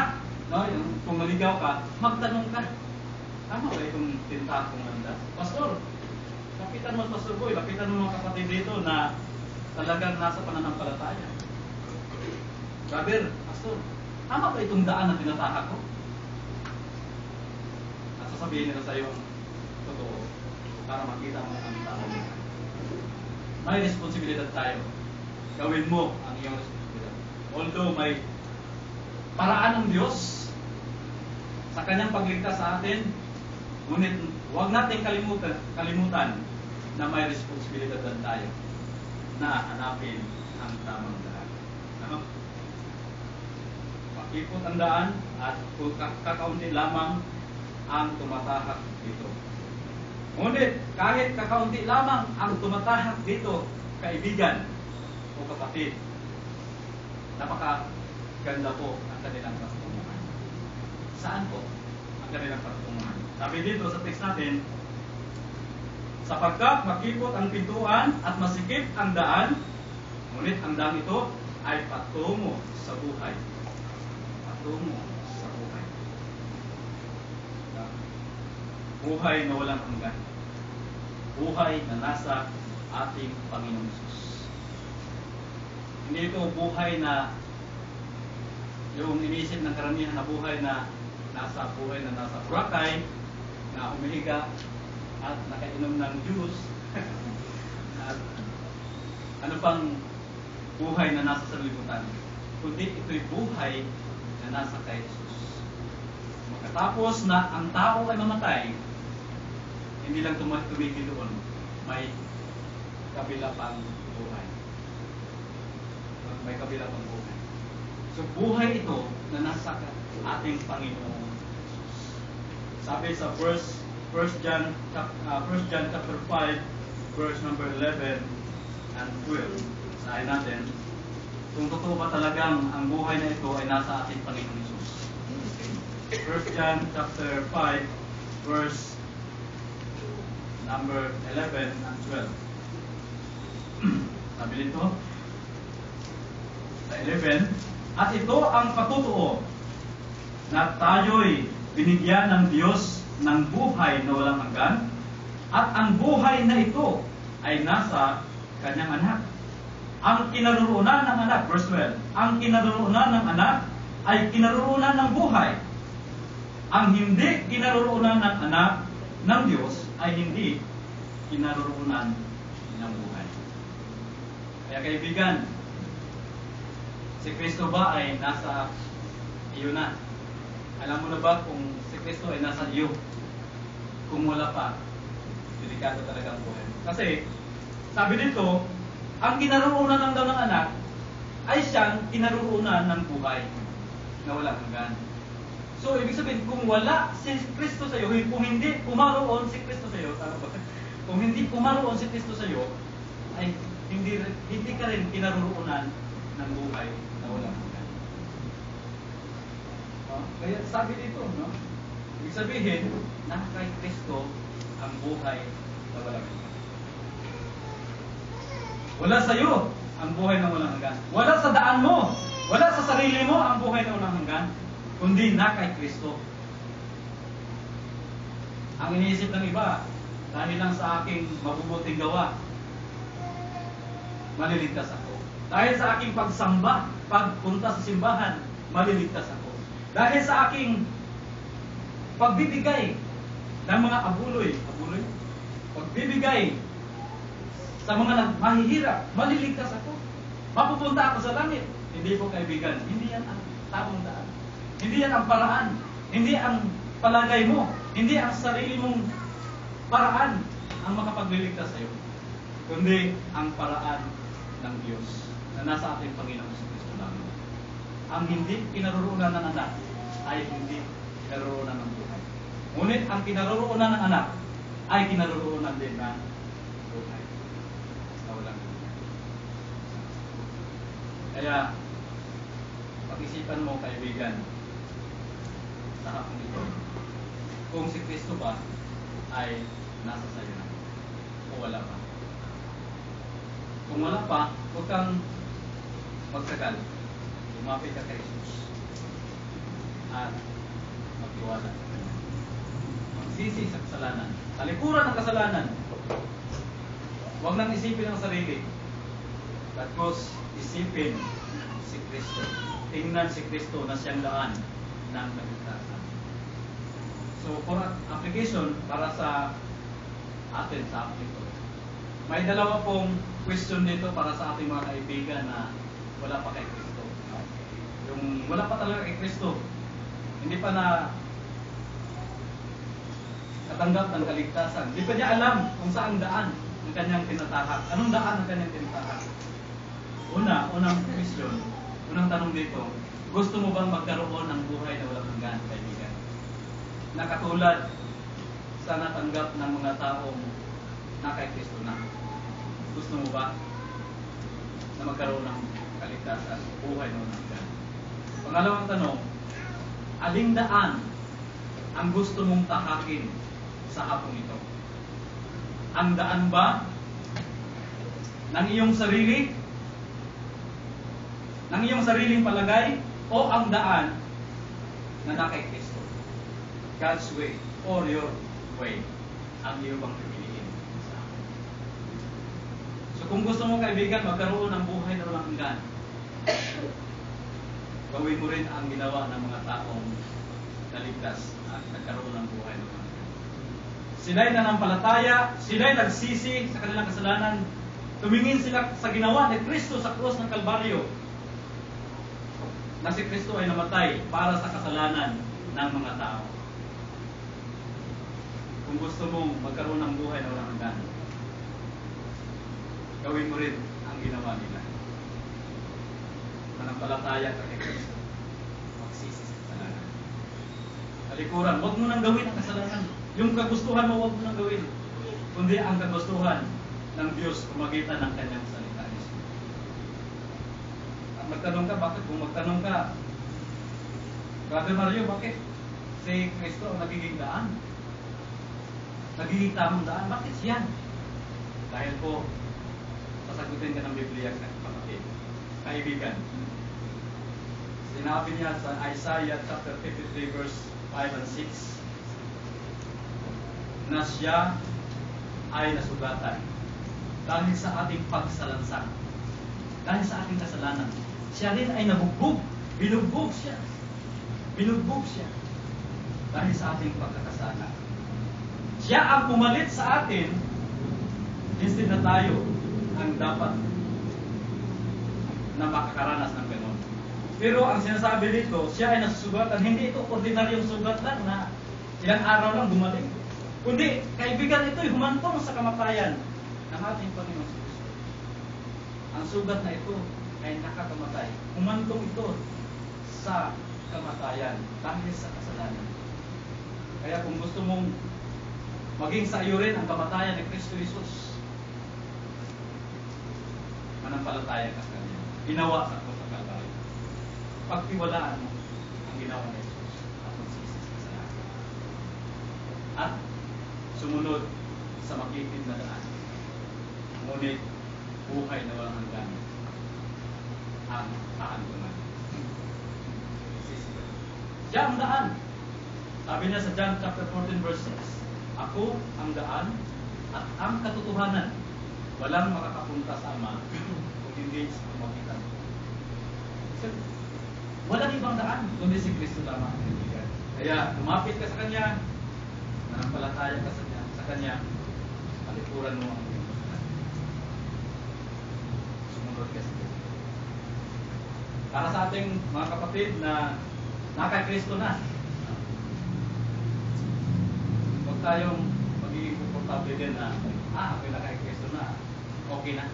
No? Kung maligaw ka, magtanong ka. Tama ba itong tinta kong landas? Pastor, lapitan mo, Pastor Boy, lapitan mo mga kapatid dito na talagang nasa pananampalataya. Brother, Pastor, tama ba itong daan na tinatahak ko? At sasabihin nila sa iyo ang totoo para makita mo ang tao. May responsibilidad tayo. Gawin mo ang iyong responsibilidad. Although may paraan ng Diyos sa kanyang pagligtas sa atin, ngunit huwag natin kalimutan na may responsibilidad din tayo na hanapin ang tamang daan. Makipot ang daan at kakaunti lamang ang tumatahak dito. Ngunit kahit kakaunti lamang ang tumatahak dito, kaibigan o kapatid, napakaganda po ang kanilang pagtunguhan. Saan po ang kanilang pagtunguhan? Sabi dito sa text natin, sapagkat makipot ang pintuan at masikip ang daan, ngunit ang daan ito ay patungo sa buhay. Patungo sa buhay. Buhay na walang hanggan. Buhay na nasa ating Panginoong Hesus. Hindi ito buhay na yung iniisip ng karamihan na buhay na nasa Boracay, na umihiga at nakainom ng juice at ano pang buhay na nasa sanlibutan, kundi ito'y buhay na nasa kay Jesus. Makatapos na ang tao ay mamatay, hindi lang tumigil doon, may kabila pang buhay. May kabila pang buhay. So buhay ito na nasa ating Panginoon. Sabi sa 1 John chapter 5 verse number 11 and 12. Sabi natin, kung totoo ba talagang ang buhay na ito ay nasa ating Panginoon Hesus. Okay. 1 John chapter 5 verse number 11 and 12. Sabi nito sa 11, at ito ang patutuo na tayo'y binigyan ng Diyos ng buhay na walang hanggan, at ang buhay na ito ay nasa kanyang anak. Ang kinaroroonan ng anak, verse 12, ang kinaroroonan ng anak ay kinaroroonan ng buhay. Ang hindi kinaroroonan ng anak ng Diyos ay hindi kinaroroonan ng buhay. Kaya kaibigan, si Kristo ba ay nasa iyo na? Alam mo na ba kung si Kristo ay nasa iyo? Kung wala pa, delikado talaga ang buhay. Kasi, sabi dito, ang kinaroroonan lang daw ng anak ay siyang kinaroroonan ng buhay na walang hanggan. So, ibig sabihin, kung wala si Kristo sa iyo, kung hindi pumaroon si Kristo sa iyo, kung hindi pumaroon si Kristo sa iyo, ay hindi ka rin kinaroroonan ng buhay na walang hanggan. Kaya sabi dito, no? Ibig sabihin, na kay Kristo ang buhay na walang hanggan. Wala sa iyo ang buhay na walang hanggan. Wala sa daan mo, wala sa sarili mo ang buhay na walang hanggan, kundi na kay Kristo. Ang iniisip ng iba, dahil lang sa aking mabubuting gawa, maliligtas ako. Dahil sa aking pagsamba, pagpunta sa simbahan, maliligtas ako. Dahil sa aking pagbibigay ng mga abuloy, pagbibigay sa mga mahihirap, maliligtas ako. Mapupunta ako sa langit. Hindi po kaibigan, hindi yan ang tamang daan. Hindi yan ang paraan. Hindi ang palagay mo. Hindi ang sarili mong paraan ang makapagliligtas sa iyo. Kundi ang paraan ng Diyos na nasa ating Panginoon sa Kristo namin. Ang hindi kinaroroonan ng anak ay hindi kinaroroonan ng buhay. Ngunit ang kinaroroonan ng anak ay kinaroroonan din ng buhay na walang hanggan. Kaya, pag-isipan mo, kaibigan, sa hapong ito, kung si Kristo ba ay nasa sayo na o wala pa. Kung wala pa, huwag kang magtagal. Lumapit ka kay Jesus at magtiwala sa Kanya. Magsisi sa kasalanan. Talikuran ng kasalanan. Huwag nang isipin ang sarili. Tapos isipin si Kristo. Tingnan si Kristo na siyang daan ng kaligtasan. So, for application para sa atin sa atin ito. May dalawa pong question dito para sa ating mga kaibigan na wala pa kay Kristo. Yung wala pa talaga kay Kristo, hindi pa na katanggap ng kaligtasan. Hindi pa niya alam kung saan daan ang kanyang tinatahak. Anong daan ang kanyang tinatahak? Unang question, unang tanong dito, gusto mo bang magkaroon ng buhay na walang hanggan, kaibigan? Na katulad sa natanggap ng mga taong na kay Kristo na. Gusto mo ba na magkaroon ng kaligtasan, buhay na walang hanggan? Pangalawang tanong, aling daan ang gusto mong tahakin sa hapong ito? Ang daan ba ng iyong sarili? Ng iyong sariling palagay? O ang daan na kay Kristo? God's way or your way ang iyo bang pipiliin? So kung gusto mo, kaibigan, magkaroon ng buhay na walang hanggan, gawin mo rin ang ginawa ng mga taong naligtas at nagkaroon ng buhay na walang hanggan. Sila'y nanampalataya, sila'y nagsisi sa kanilang kasalanan, tumingin sila sa ginawa ni Kristo sa krus ng Kalbaryo, na si Kristo ay namatay para sa kasalanan ng mga tao. Kung gusto mong magkaroon ng buhay na walang hanggan, gawin mo rin ang ginawa nila. Manampalataya ka kay Kristo. Magsisi sa kasalanan. Talikuran, huwag mo nang gawin ang kasalanan. Yung kagustuhan mo, huwag mo nang gawin. Kundi ang kagustuhan ng Diyos kumagitan ng kanyang salita. Magtanong ka, bakit? Kung magtanong ka, Brother Mario, bakit si Kristo ang nagiging daan? Nagiging tamang daan? Bakit siya? Dahil po, sasagutin ka ng Biblia, kapatid. Kaibigan. Sinabi niya sa Isaiah chapter 53 verse 5 and 6 na siya ay nasugatan dahil sa ating pagsalansang, dahil sa ating kasalanan. Siya rin ay nabugbog. Binugbog siya. Binugbog siya. Dahil sa ating pagkakasala. Siya ang pumalit sa atin instead na tayo ang dapat na makakaranas ng ganon. Pero ang sinasabi dito, siya ay nasusugatan. Hindi ito ordinaryong sugat lang na ilang araw lang gumaling. Kundi, kaibigan, ito'y humantong sa kamatayan ng ating Panginoon sa Kristo. Ang sugat na ito ay nakakamatay. Humantong ito sa kamatayan dahil sa kasalanan. Kaya kung gusto mong maging sa iyo rin ang kamatayan ni Kristo Jesus, manampalataya ka sa Kanya. Ginawa sa krus ng Kalbaryo. Pagtiwalaan mo ang ginawa ni Jesus at magsisi sa kasalanan. At sumunod sa makitid na daan. Ngunit buhay na walang hanggan ang kaanggunan. Siya ang daan. Sabi niya sa John chapter 14 verse 6, ako ang daan at ang katotohanan. Walang makakapunta sa Ama kung hindi sa pamagitan ko. Walang ibang daan kundi si Kristo lamang. Kaya lumapit ka sa Kanya, nanampalataya ka sa Kanya, palikuran mo ang iyong kasalanan. Sumunod ka sa Kanya. Para sa ating mga kapatid na naka Kristo na, huwag tayong magiging komportable din na ako'y naka Kristo na, okay na.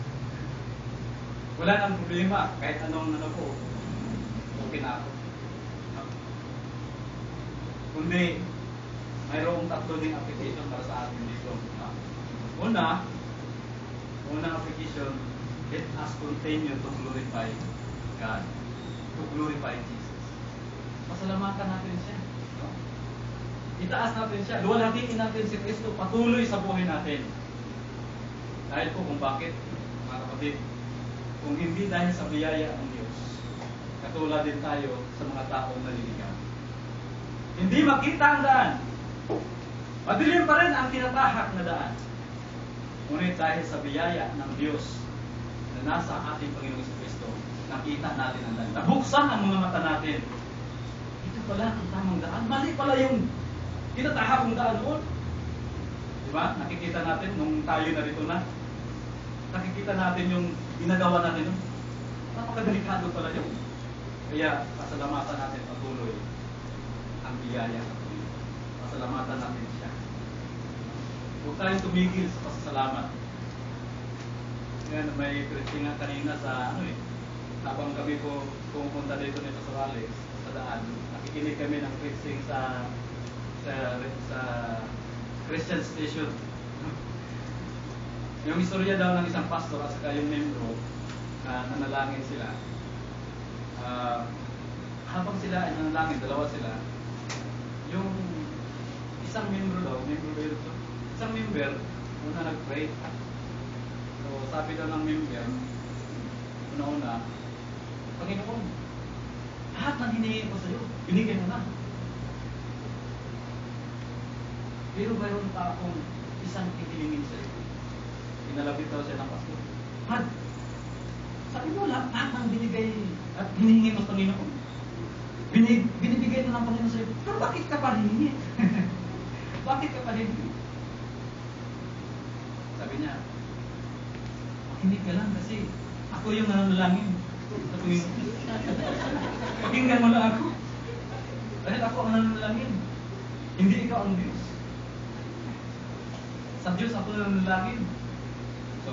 Wala nang problema, kahit anong po, okay na ako. Kundi, mayroong tatlo ding application para sa atin dito. Unang application, let us continue to glorify God, to glorify Jesus. Pasalamatan natin siya. No? Itaas natin siya. Luwalhatiin natin si Kristo patuloy sa buhay natin. Dahil po kung bakit, mga kapatid, kung hindi dahil sa biyaya ng Diyos, katulad din tayo sa mga taong naliligaw. Hindi makita ang daan. Madilim pa rin ang tinatahak na daan. Ngunit dahil sa biyaya ng Diyos na nasa ating Panginoong Kristo, nakita natin ang daan. Nabuksan ang mga mata natin. Ito pala ang tamang daan. Mali pala yung tinatahak ng daan noon. Diba? Nakikita natin nung tayo narito na. Nakikita natin yung ginagawa natin. Napakadelikado pala yun. Kaya pasalamatan natin patuloy ang biyaya sa Panginoon. Pasalamatan natin siya. Huwag tayong tumigil sa pasasalamat. Ngayon, may preaching nga kanina sa habang kami po pumunta dito nito sa Rales, sa daan, nakikinig kami ng preaching sa Christian Station. Yung istorya daw ng isang pastor at saka yung membro na nanalangin sila. Habang sila ay nanalangin, dalawa sila, yung isang member, isang member, una nag-pray. So sabi daw ng member, una-una, Panginoon, lahat ng hinihingi ko sa iyo, binigay mo na. Pero mayroon pa akong isang itiningin sa iyo. Pinalapit daw siya ng pastor. Had, sabi mo lahat ng binigay at hinihingi mo sa Panginoon. Binibigay na ng Panginoon sa iyo. Pero bakit ka pa hihingi? Bakit ka pa hihingi? Sabi niya, makinig ka lang kasi ako yung nananalangin sa Panginoon. Pakinggan mo lang ako. Dahil ako ang nananalangin. Hindi ikaw ang Diyos. Sa Diyos ako nananalangin. So,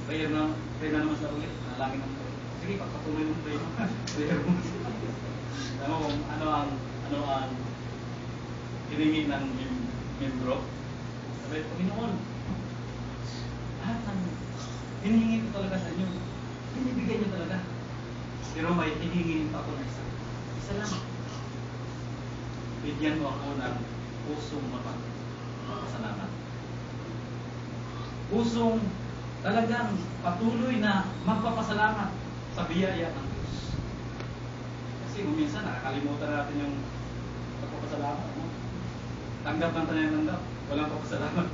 prayer na naman sa ulit. Nanalangin naman sa ulit. Sige, pagpatuloy mo prayer mo. Prayer mo. Alam mo kung ano ang hiningi ng membro. Sabi, Panginoon, lahat ng hinihingi ko talaga sa inyo. Binibigay niyo talaga. Pero may hinihingi pa ako na isa. Isa lang. Bigyan mo ako ng pusong mapasalamat. Pusong talagang patuloy na magpapasalamat sa biyaya ng Diyos. Kasi minsan nakakalimutan natin yung pagpapasalamat. No? Tanggap ng tanggap, walang pagpapasalamat.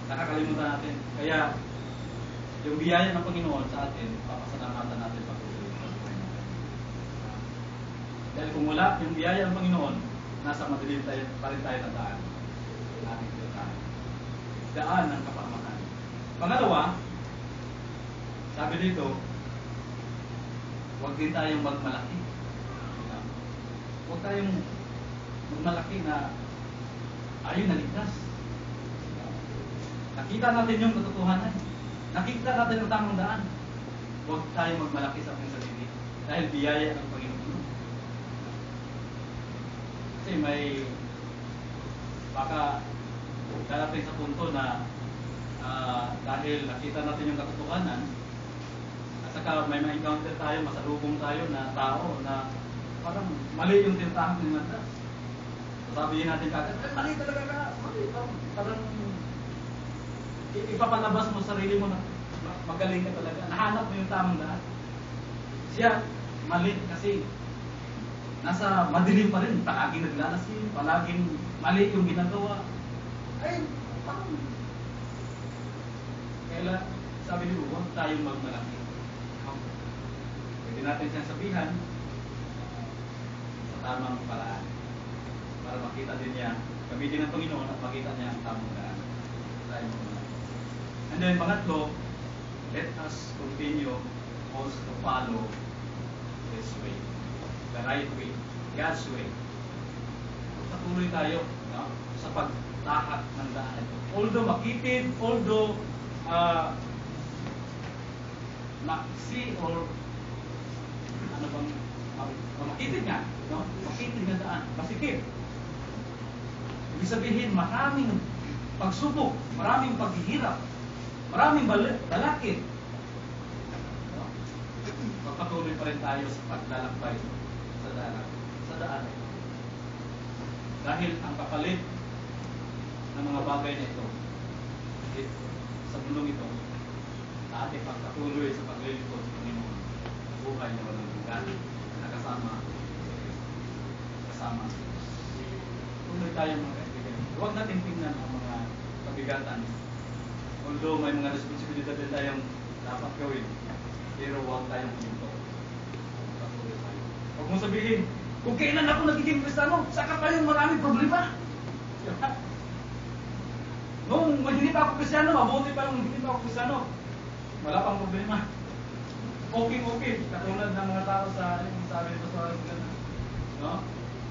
Nakakalimutan natin. Kaya, yung biyaya ng Panginoon sa atin, papasalamatan natin patuloy. Dahil kung wala yung biyaya ng Panginoon, nasa madilim tayo, pa rin tayo na daan. Daan ng kapahamakan. Pangalawa, sabi dito, huwag din tayong magmalaki. Huwag tayong magmalaki na ayaw naligtas. Nakita natin yung katotohanan. Nakita natin ang tamang daan. Huwag tayong magmalaki sa ating sarili. Dahil biyaya ng Panginoon. Kasi may baka darating sa punto na dahil nakita natin yung katotohanan at saka may ma-encounter tayo, masalubong tayo na tao na parang mali yung tinatahak ng landas. Sabihin natin kagad, mali talaga ka. Mali. Parang ipapalabas mo sarili mo na magaling ka talaga. Nahanap mo yung tamang daan. Siya, mali kasi nasa madilim pa rin. Palaging naglalasin, palaging mali yung ginagawa. Ay, parang kaya sabi niyo, huwag tayong magmalaki. Pwede natin siyang sabihan sa tamang paraan para makita din niya, gamitin ng Panginoon at makita niya ang tamang daan. Tayong magmalaki. And then, pangatlo, let us continue also to follow this way. The right way. God's way. Patuloy tayo sa pagtahak ng daan. Although makitid, although maksi or ano bang makitid nga, no? Makitid na daan, masikip. Ibig sabihin, maraming pagsubok, maraming paghihirap, maraming balakid. No? Magpatuloy pa rin tayo sa paglalakbay sa daan. Dahil ang kapalit ng mga bagay na ito, sa mundong ito, sa ating pagpatuloy sa paglilingkod sa Panginoon, buhay na walang hanggan, nakasama. Tuloy tayo mga kaibigan. Huwag natin tingnan ang mga pabigatan. Although may mga responsibilidad din tayong dapat gawin, pero huwag tayong huminto. Patuloy tayo. Huwag mong sabihin, kung kailan ako nagiging Kristiyano, saka pa yung maraming problema. Nung hindi pa ako Kristiyano, mabuti pa yung hindi pa ako Kristiyano. Wala pang problema. Okay. Katulad ng mga tao sa, sabi nito sa no?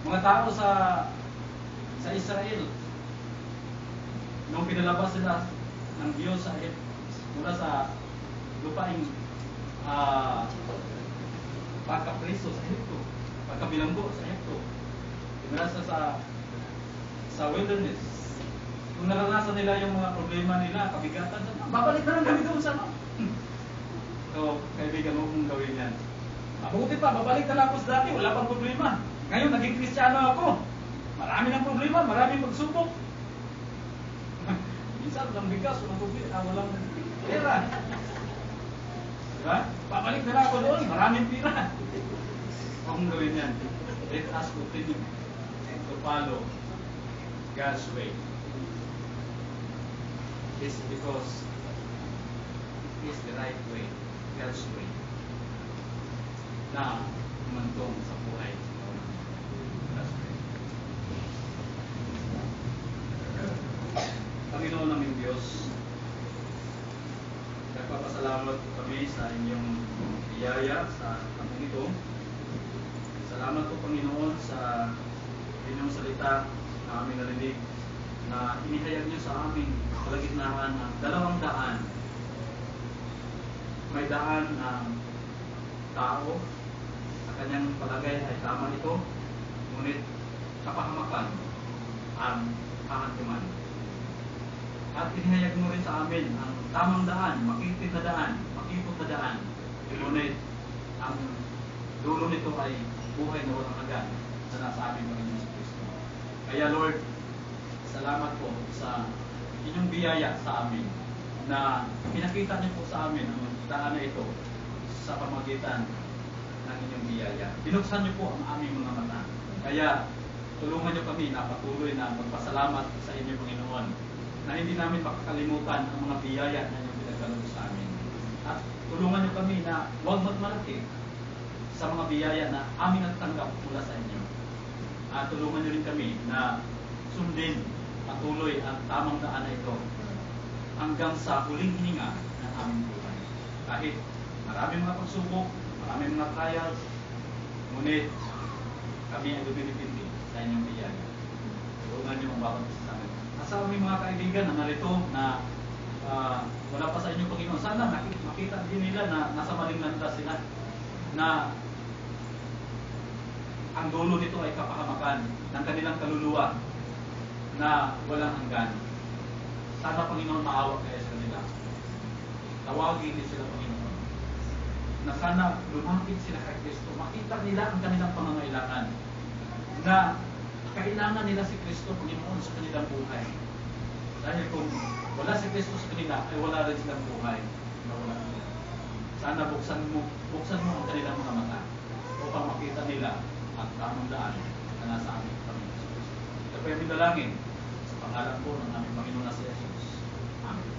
Mga tao sa Israel. Nung pinalabas sila ng Diyos sa mula sa lupaing pagkapreso sa Egypto, pagkabilanggo sa Egypto, pinalasa sa wilderness. Kung naranasan nila yung mga problema nila, kabigatan, babalik na lang kami doon sa So, kaibigan, huwag mong gawin yan. Mabuti pa, babalik na lang ako sa dati, wala pang problema. Ngayon, naging Kristiyano ako. Marami ng problema, maraming pagsubok. Minsan, walang bigas, walang pera. Diba? Babalik na lang ako doon, maraming pera. Huwag mong gawin yan. Let us continue to follow God's way. It's because it is the right way, God's way, na humantong sa buhay. God's way. Panginoon naming Diyos, nagpapasalamat kami sa inyong biyaya sa taong ito. Salamat po Panginoon sa inyong salita na aming narinig, na inihayag niyo sa aming kalagitnaan ng 2 daan. May daan ng tao, sa kanyang palagay ay tama ito, ngunit kapahamakan ang kahantuman. At inihayag mo rin sa amin ang tamang daan, makitid na daan, makipot na daan, ngunit ang dulo nito ay buhay na walang hanggan na nasa aming Panginoon sa Kristo. Kaya Lord, salamat po sa inyong biyaya sa amin na pinakita niyo po sa amin ang daan na ito sa pamagitan ng inyong biyaya. Binuksan niyo po ang aming mga mata. Kaya tulungan niyo kami na patuloy na magpasalamat sa inyo Panginoon na hindi namin makakalimutan ang mga biyaya na inyong pinagkaloob sa amin. At tulungan niyo kami na huwag magmalaki sa mga biyaya na aming natatanggap mula sa inyo. At tulungan niyo rin kami na sundin patuloy ang tamang daan na ito hanggang sa huling hininga ng aming buhay. Kahit maraming mga pagsubok, maraming mga trials, ngunit kami ay dumilipindi sa inyong biyaya. Tulungan niyo ang bawat isa sa amin. Asa aming mga kaibigan na narito na wala pa sa inyong Panginoon, sana makita din nila na nasa maling landas sila, na ang dulo nito ay kapahamakan ng kanilang kaluluwa na walang hanggan. Sana Panginoon maawa kayo sa kanila. Tawagin din sila Panginoon. Na sana lumapit sila kay Kristo. Makita nila ang kanilang pangangailangan. Na kailangan nila si Kristo Panginoon sa kanilang buhay. Dahil kung wala si Kristo sa kanila, ay wala rin silang buhay. Sana buksan mo ang kanilang mga mata upang makita nila ang tamang daan na nasa aming Panginoon. Ito po yung pinalangin sa pangalan po ng aming Panginoon na si Jesus. Amen.